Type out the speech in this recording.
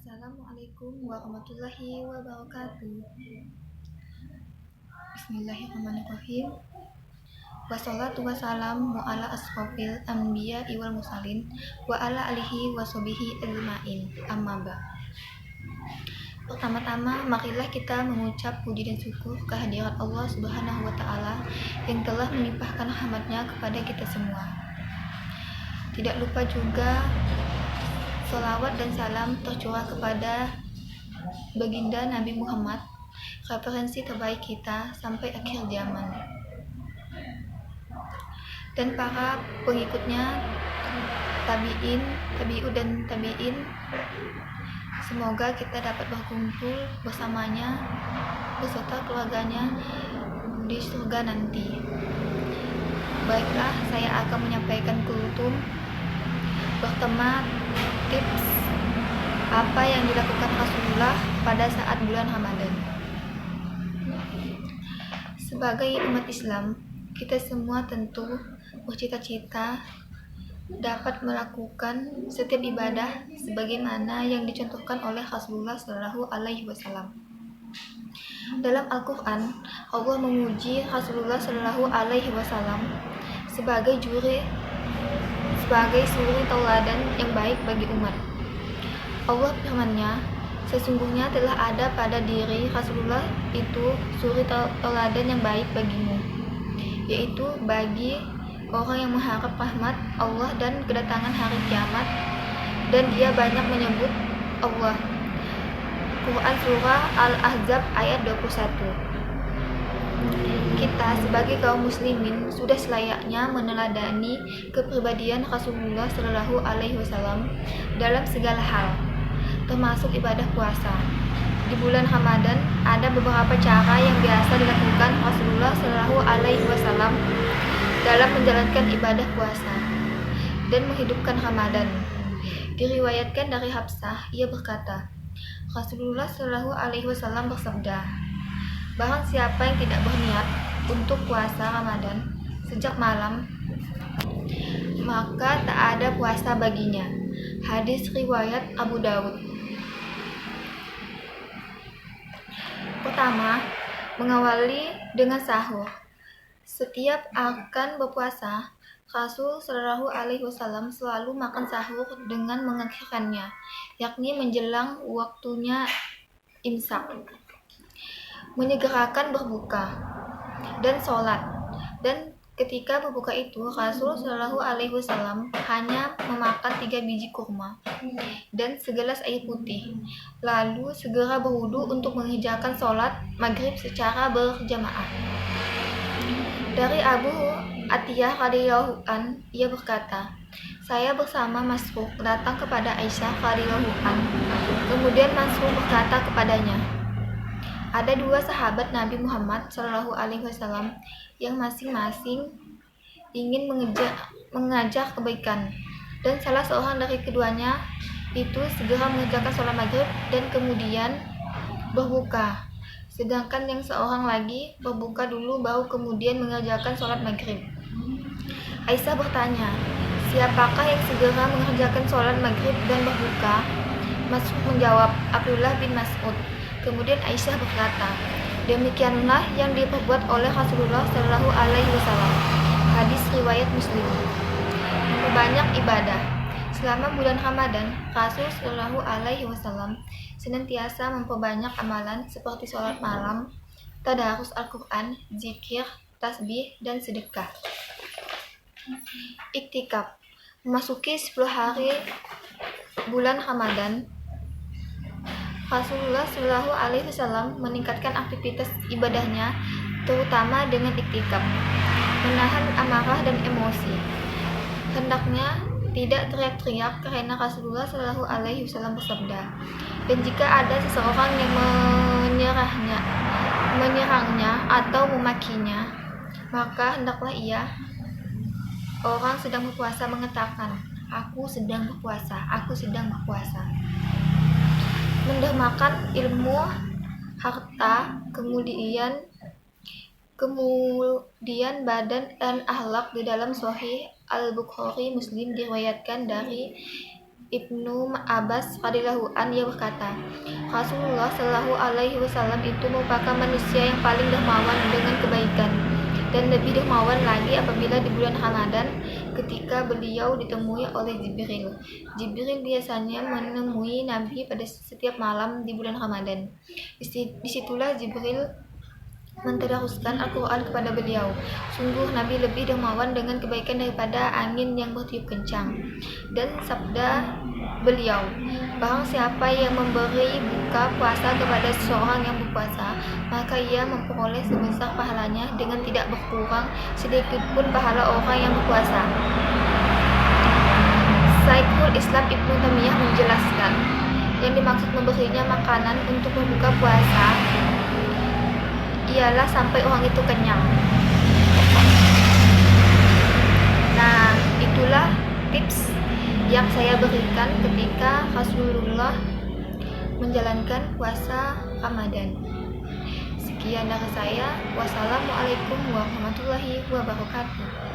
Assalamualaikum warahmatullahi wabarakatuh. Bismillahirrahmanirrahim. Wassalatu wassalamu ala asrofil anbiya wal mursalin wa ala alihi washabihi ajmain. Amma ba'd. Pertama-tama, marilah kita mengucap puji dan syukur kehadirat Allah Subhanahu wa taala yang telah melimpahkan rahmat-Nya kepada kita semua. Tidak lupa juga salawat dan salam tercurah kepada baginda Nabi Muhammad, referensi terbaik kita sampai akhir zaman, dan para pengikutnya, tabi'u dan tabi'in. Semoga kita dapat berkumpul bersamanya beserta keluarganya di surga nanti. Baiklah, saya akan menyampaikan kultum bertema tips apa yang dilakukan Rasulullah pada saat bulan Ramadan. Sebagai umat Islam, kita semua tentu bercita-cita dapat melakukan setiap ibadah sebagaimana yang dicontohkan oleh Rasulullah Shallallahu Alaihi Wasallam. Dalam Al-Quran, Allah memuji Rasulullah Shallallahu Alaihi Wasallam sebagai suri tauladan yang baik bagi umat. Allah firman-Nya, sesungguhnya telah ada pada diri Rasulullah itu suri tauladan yang baik bagimu, yaitu bagi orang yang mengharap rahmat Allah dan kedatangan hari kiamat, dan dia banyak menyebut Allah. Quran Surah Al-Ahzab ayat 21. Kita sebagai kaum muslimin sudah selayaknya meneladani kepribadian Rasulullah Shallallahu Alaihi Wasallam dalam segala hal, termasuk ibadah puasa. Di bulan Ramadan ada beberapa cara yang biasa dilakukan Rasulullah Shallallahu Alaihi Wasallam dalam menjalankan ibadah puasa dan menghidupkan Ramadan. Diriwayatkan dari Hafsah, ia berkata, Rasulullah Shallallahu Alaihi Wasallam bersabda, barang siapa yang tidak berniat untuk puasa Ramadan sejak malam, maka tak ada puasa baginya. Hadis riwayat Abu Daud. Pertama, mengawali dengan sahur. Setiap akan berpuasa, Rasul Shallallahu Alaihi Wasallam selalu makan sahur dengan mengakhirkannya, yakni menjelang waktunya imsak, menyegerakan berbuka dan sholat. Dan ketika berbuka itu, Rasul Shallallahu Alaihi Wasallam hanya memakan 3 biji kurma dan segelas air putih, lalu segera berwudu untuk mengerjakan sholat maghrib secara berjamaah. Dari Abu Atiyah radhiyallahu an, ia berkata, saya bersama Masruq datang kepada Aisyah radhiyallahu an. Kemudian Masruq berkata kepadanya, ada 2 sahabat Nabi Muhammad Shallallahu Alaihi Wasallam yang masing-masing ingin mengajak kebaikan, dan salah seorang dari keduanya itu segera mengerjakan sholat maghrib dan kemudian berbuka, sedangkan yang seorang lagi berbuka dulu baru kemudian mengerjakan sholat maghrib. Aisyah bertanya, siapakah yang segera mengerjakan sholat maghrib dan berbuka? Mas'ud menjawab, Abdullah bin Mas'ud. Kemudian Aisyah berkata, demikianlah yang diperbuat oleh Rasulullah Shallallahu Alaihi Wasallam. Hadis riwayat Muslim. Memperbanyak ibadah. Selama bulan Ramadan, Rasul Shallallahu Alaihi Wasallam senantiasa memperbanyak amalan seperti sholat malam, tadarus Al-Quran, zikir, tasbih, dan sedekah. Iktikaf. Memasuki 10 hari bulan Ramadan, Rasulullah Shallallahu Alaihi Wasallam meningkatkan aktivitas ibadahnya, terutama dengan iktikaf, menahan amarah dan emosi. Hendaknya tidak teriak-teriak karena Rasulullah Shallallahu Alaihi Wasallam bersabda, dan jika ada seseorang yang menyerangnya atau memakinya, maka hendaklah orang sedang berpuasa mengatakan, aku sedang berpuasa, aku sedang berpuasa. Mendermakan ilmu, harta, kemudian badan dan akhlak. Di dalam Sahih Al-Bukhari Muslim diriwayatkan dari Ibnu Abbas radhiyallahu an ia berkata, Rasulullah Shallallahu alaihi wasallam itu merupakan manusia yang paling dermawan dengan kebaikan, dan lebih dermawan lagi apabila di bulan Ramadan ketika beliau ditemui oleh Jibril. Jibril biasanya menemui Nabi pada setiap malam di bulan Ramadan. Disitulah Jibril mentadaruskan Al-Quran kepada beliau. Sungguh Nabi lebih dermawan dengan kebaikan daripada angin yang bertiup kencang. Dan sabda beliau, barang siapa yang memberi buka puasa kepada seseorang yang berpuasa, maka ia memperoleh sebesar pahalanya dengan tidak berkurang sedikit pun pahala orang yang berpuasa. Syekhul Islam Ibnu Taimiyah menjelaskan, yang dimaksud memberinya makanan untuk berbuka puasa ialah sampai orang itu kenyang. Nah, itulah tips yang saya berikan ketika Rasulullah menjalankan puasa Ramadan. Sekian dari saya. Wassalamualaikum warahmatullahi wabarakatuh.